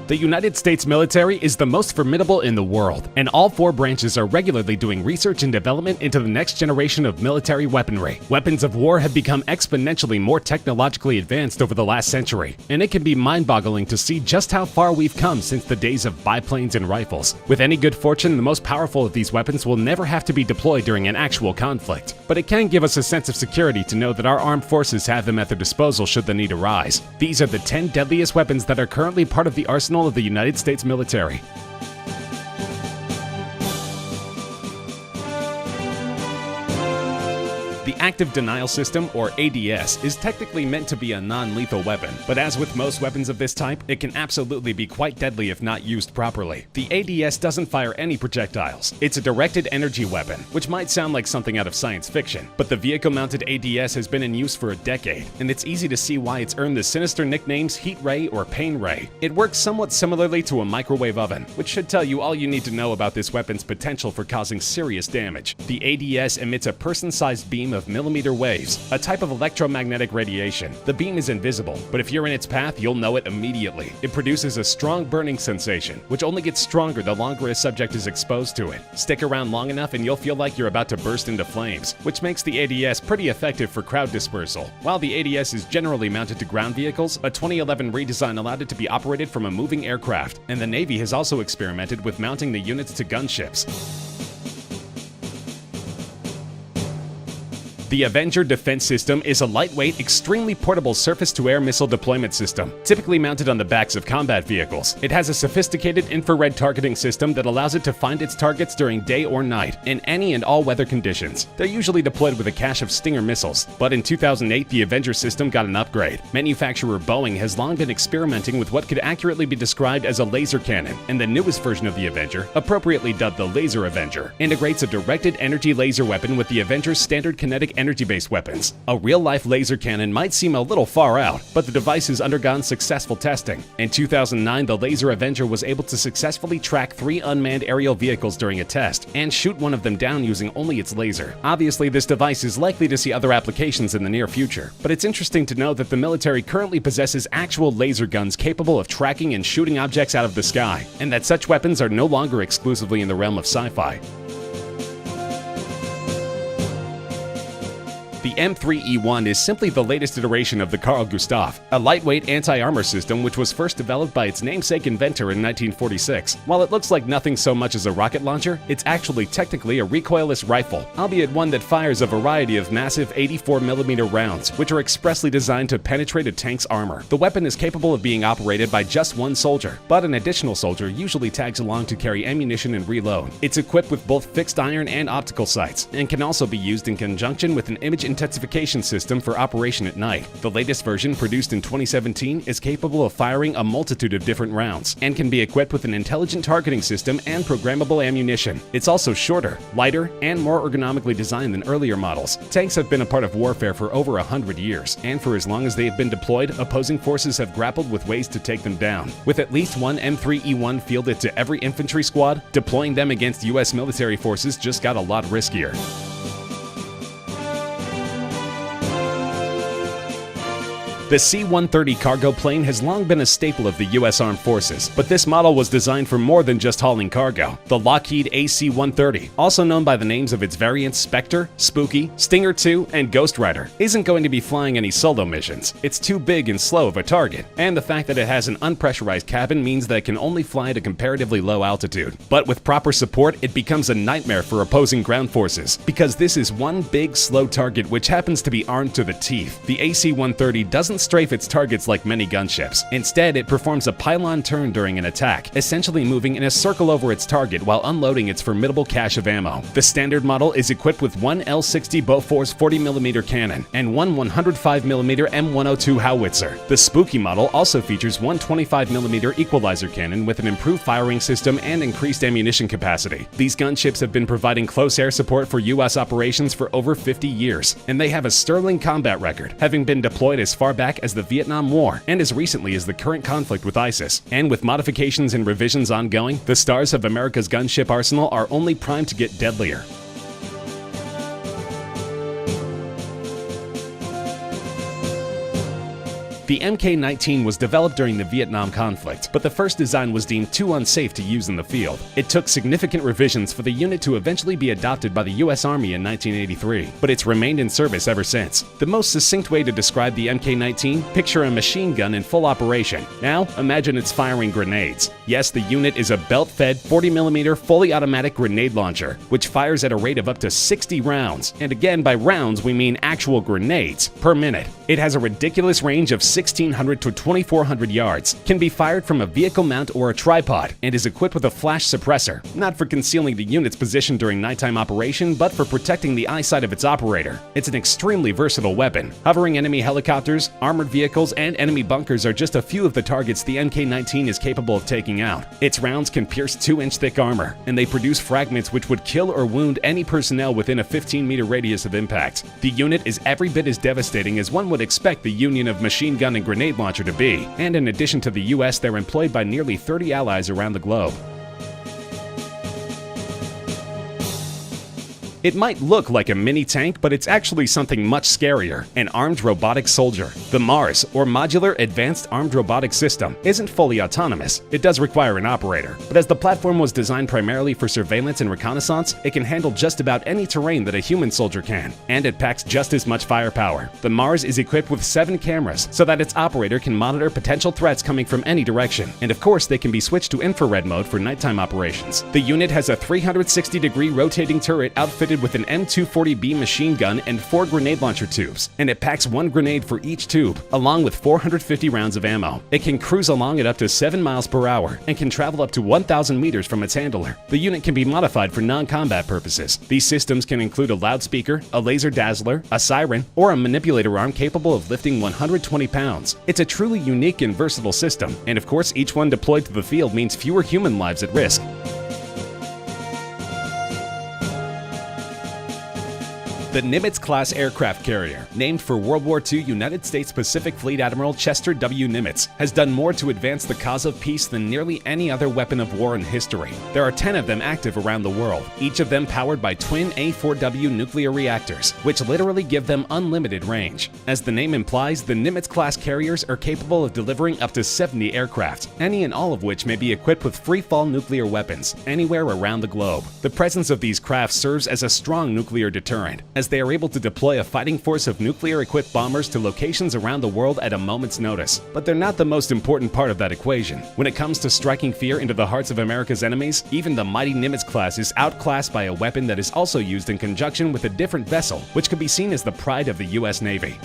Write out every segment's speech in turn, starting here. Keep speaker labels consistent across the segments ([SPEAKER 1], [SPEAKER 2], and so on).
[SPEAKER 1] The United States military is the most formidable in the world, and all four branches are regularly doing research and development into the next generation of military weaponry. Weapons of war have become exponentially more technologically advanced over the last century, and it can be mind-boggling to see just how far we've come since the days of biplanes and rifles. With any good fortune, the most powerful of these weapons will never have to be deployed during an actual conflict, but it can give us a sense of security to know that our armed forces have them at their disposal should the need arise. These are the 10 deadliest weapons that are currently part of the arsenal of the United States military. The Active Denial System, or ADS, is technically meant to be a non-lethal weapon, but as with most weapons of this type, it can absolutely be quite deadly if not used properly. The ADS doesn't fire any projectiles. It's a directed energy weapon, which might sound like something out of science fiction, but the vehicle-mounted ADS has been in use for a decade, and it's easy to see why it's earned the sinister nicknames Heat Ray or Pain Ray. It works somewhat similarly to a microwave oven, which should tell you all you need to know about this weapon's potential for causing serious damage. The ADS emits a person-sized beam of millimeter waves, a type of electromagnetic radiation. The beam is invisible, but if you're in its path, you'll know it immediately. It produces a strong burning sensation, which only gets stronger the longer a subject is exposed to it. Stick around long enough and you'll feel like you're about to burst into flames, which makes the ADS pretty effective for crowd dispersal. While the ADS is generally mounted to ground vehicles, a 2011 redesign allowed it to be operated from a moving aircraft, and the Navy has also experimented with mounting the units to gunships. The Avenger Defense System is a lightweight, extremely portable surface-to-air missile deployment system, typically mounted on the backs of combat vehicles. It has a sophisticated infrared targeting system that allows it to find its targets during day or night, in any and all weather conditions. They're usually deployed with a cache of Stinger missiles, but in 2008 the Avenger system got an upgrade. Manufacturer Boeing has long been experimenting with what could accurately be described as a laser cannon, and the newest version of the Avenger, appropriately dubbed the Laser Avenger, integrates a directed energy laser weapon with the Avenger's standard kinetic energy-based weapons. A real-life laser cannon might seem a little far out, but the device has undergone successful testing. In 2009, the Laser Avenger was able to successfully track 3 unmanned aerial vehicles during a test, and shoot one of them down using only its laser. Obviously, this device is likely to see other applications in the near future, but it's interesting to know that the military currently possesses actual laser guns capable of tracking and shooting objects out of the sky, and that such weapons are no longer exclusively in the realm of sci-fi. The M3E1 is simply the latest iteration of the Carl Gustaf, a lightweight anti-armor system which was first developed by its namesake inventor in 1946. While it looks like nothing so much as a rocket launcher, it's actually technically a recoilless rifle, albeit one that fires a variety of massive 84mm rounds, which are expressly designed to penetrate a tank's armor. The weapon is capable of being operated by just one soldier, but an additional soldier usually tags along to carry ammunition and reload. It's equipped with both fixed iron and optical sights, and can also be used in conjunction with an image intensification system for operation at night. The latest version, produced in 2017, is capable of firing a multitude of different rounds, and can be equipped with an intelligent targeting system and programmable ammunition. It's also shorter, lighter, and more ergonomically designed than earlier models. Tanks have been a part of warfare for over 100 years, and for as long as they have been deployed, opposing forces have grappled with ways to take them down. With at least one M3E1 fielded to every infantry squad, deploying them against US military forces just got a lot riskier. The C-130 cargo plane has long been a staple of the U.S. Armed Forces, but this model was designed for more than just hauling cargo. The Lockheed AC-130, also known by the names of its variants Spectre, Spooky, Stinger II, and Ghost Rider, isn't going to be flying any solo missions. It's too big and slow of a target, and the fact that it has an unpressurized cabin means that it can only fly at a comparatively low altitude. But with proper support, it becomes a nightmare for opposing ground forces, because this is one big, slow target which happens to be armed to the teeth. The AC-130 doesn't strafe its targets like many gunships. Instead, it performs a pylon turn during an attack, essentially moving in a circle over its target while unloading its formidable cache of ammo. The standard model is equipped with one L-60 Bofors 40mm cannon and one 105mm M102 howitzer. The Spooky model also features one 25mm equalizer cannon with an improved firing system and increased ammunition capacity. These gunships have been providing close air support for U.S. operations for over 50 years, and they have a sterling combat record, having been deployed as far back as the Vietnam War and as recently as the current conflict with ISIS. And with modifications and revisions ongoing, the stars of America's gunship arsenal are only primed to get deadlier. The Mk-19 was developed during the Vietnam conflict, but the first design was deemed too unsafe to use in the field. It took significant revisions for the unit to eventually be adopted by the US Army in 1983, but it's remained in service ever since. The most succinct way to describe the Mk-19, picture a machine gun in full operation. Now, imagine it's firing grenades. Yes, the unit is a belt-fed 40mm fully automatic grenade launcher, which fires at a rate of up to 60 rounds, and again by rounds we mean actual grenades, per minute. It has a ridiculous range of 1,600 to 2,400 yards, can be fired from a vehicle mount or a tripod, and is equipped with a flash suppressor, not for concealing the unit's position during nighttime operation, but for protecting the eyesight of its operator. It's an extremely versatile weapon. Hovering enemy helicopters, armored vehicles, and enemy bunkers are just a few of the targets the Mk-19 is capable of taking out. Its rounds can pierce 2-inch thick armor, and they produce fragments which would kill or wound any personnel within a 15-meter radius of impact. The unit is every bit as devastating as one would expect the union of machine gun and grenade launcher to be, and in addition to the US, they're employed by nearly 30 allies around the globe. It might look like a mini tank, but it's actually something much scarier, an armed robotic soldier. The MARS, or Modular Advanced Armed Robotic System, isn't fully autonomous. It does require an operator, but as the platform was designed primarily for surveillance and reconnaissance, it can handle just about any terrain that a human soldier can, and it packs just as much firepower. The MARS is equipped with 7 cameras, so that its operator can monitor potential threats coming from any direction, and of course they can be switched to infrared mode for nighttime operations. The unit has a 360-degree rotating turret outfitted with an M240B machine gun and 4 grenade launcher tubes, and it packs 1 grenade for each tube, along with 450 rounds of ammo. It can cruise along at up to 7 miles per hour and can travel up to 1,000 meters from its handler. The unit can be modified for non-combat purposes. These systems can include a loudspeaker, a laser dazzler, a siren, or a manipulator arm capable of lifting 120 pounds. It's a truly unique and versatile system, and of course each one deployed to the field means fewer human lives at risk. The Nimitz-class aircraft carrier, named for World War II United States Pacific Fleet Admiral Chester W. Nimitz, has done more to advance the cause of peace than nearly any other weapon of war in history. There are 10 of them active around the world, each of them powered by twin A4W nuclear reactors, which literally give them unlimited range. As the name implies, the Nimitz-class carriers are capable of delivering up to 70 aircraft, any and all of which may be equipped with free-fall nuclear weapons anywhere around the globe. The presence of these craft serves as a strong nuclear deterrent, as they are able to deploy a fighting force of nuclear-equipped bombers to locations around the world at a moment's notice. But they're not the most important part of that equation. When it comes to striking fear into the hearts of America's enemies, even the mighty Nimitz class is outclassed by a weapon that is also used in conjunction with a different vessel, which could be seen as the pride of the US Navy.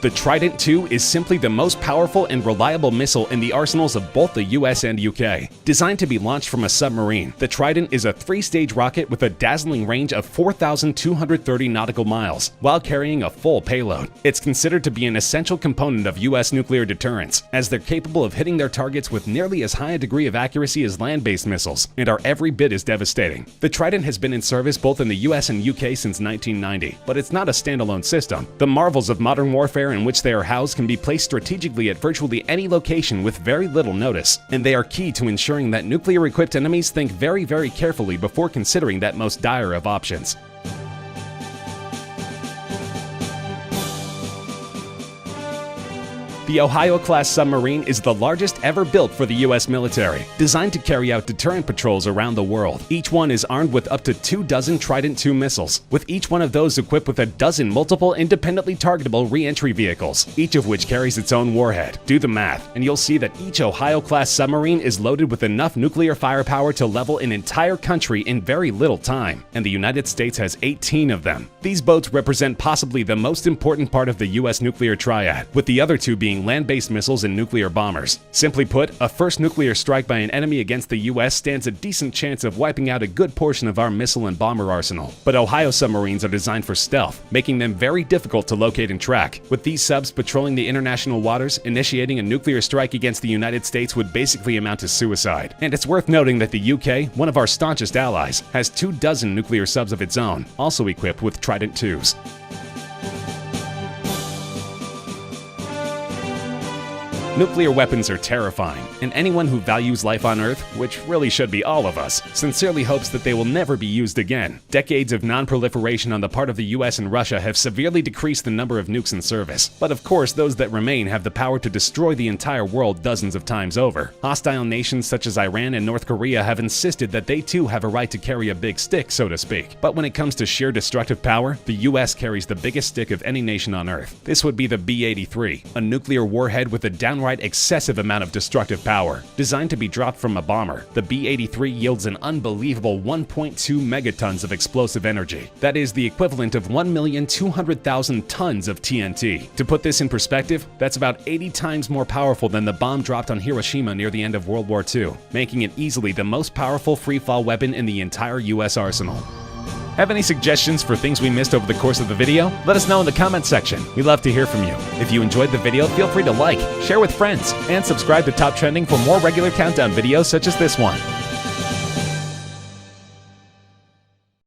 [SPEAKER 1] The Trident II is simply the most powerful and reliable missile in the arsenals of both the US and UK. Designed to be launched from a submarine, the Trident is a 3-stage rocket with a dazzling range of 4,230 nautical miles, while carrying a full payload. It's considered to be an essential component of US nuclear deterrence, as they're capable of hitting their targets with nearly as high a degree of accuracy as land-based missiles, and are every bit as devastating. The Trident has been in service both in the US and UK since 1990, but it's not a standalone system. The marvels of modern warfare in which they are housed can be placed strategically at virtually any location with very little notice, and they are key to ensuring that nuclear-equipped enemies think very, very carefully before considering that most dire of options. The Ohio-class submarine is the largest ever built for the U.S. military, designed to carry out deterrent patrols around the world. Each one is armed with up to 24 Trident II missiles, with each one of those equipped with a dozen multiple independently targetable re-entry vehicles, each of which carries its own warhead. Do the math, and you'll see that each Ohio-class submarine is loaded with enough nuclear firepower to level an entire country in very little time, and the United States has 18 of them. These boats represent possibly the most important part of the U.S. nuclear triad, with the other two being land-based missiles and nuclear bombers. Simply put, a first nuclear strike by an enemy against the US stands a decent chance of wiping out a good portion of our missile and bomber arsenal. But Ohio submarines are designed for stealth, making them very difficult to locate and track. With these subs patrolling the international waters, initiating a nuclear strike against the United States would basically amount to suicide. And it's worth noting that the UK, one of our staunchest allies, has 24 nuclear subs of its own, also equipped with Trident IIs. Nuclear weapons are terrifying, and anyone who values life on Earth, which really should be all of us, sincerely hopes that they will never be used again. Decades of non-proliferation on the part of the US and Russia have severely decreased the number of nukes in service. But of course, those that remain have the power to destroy the entire world dozens of times over. Hostile nations such as Iran and North Korea have insisted that they too have a right to carry a big stick, so to speak. But when it comes to sheer destructive power, the US carries the biggest stick of any nation on Earth. This would be the B-83, a nuclear warhead with a downright excessive amount of destructive power. Designed to be dropped from a bomber, the B-83 yields an unbelievable 1.2 megatons of explosive energy. That is the equivalent of 1,200,000 tons of TNT. To put this in perspective, that's about 80 times more powerful than the bomb dropped on Hiroshima near the end of World War II, making it easily the most powerful free-fall weapon in the entire US arsenal. Have any suggestions for things we missed over the course of the video? Let us know in the comments section. We love to hear from you. If you enjoyed the video, feel free to like, share with friends, and subscribe to Top Trending for more regular countdown videos such as this one.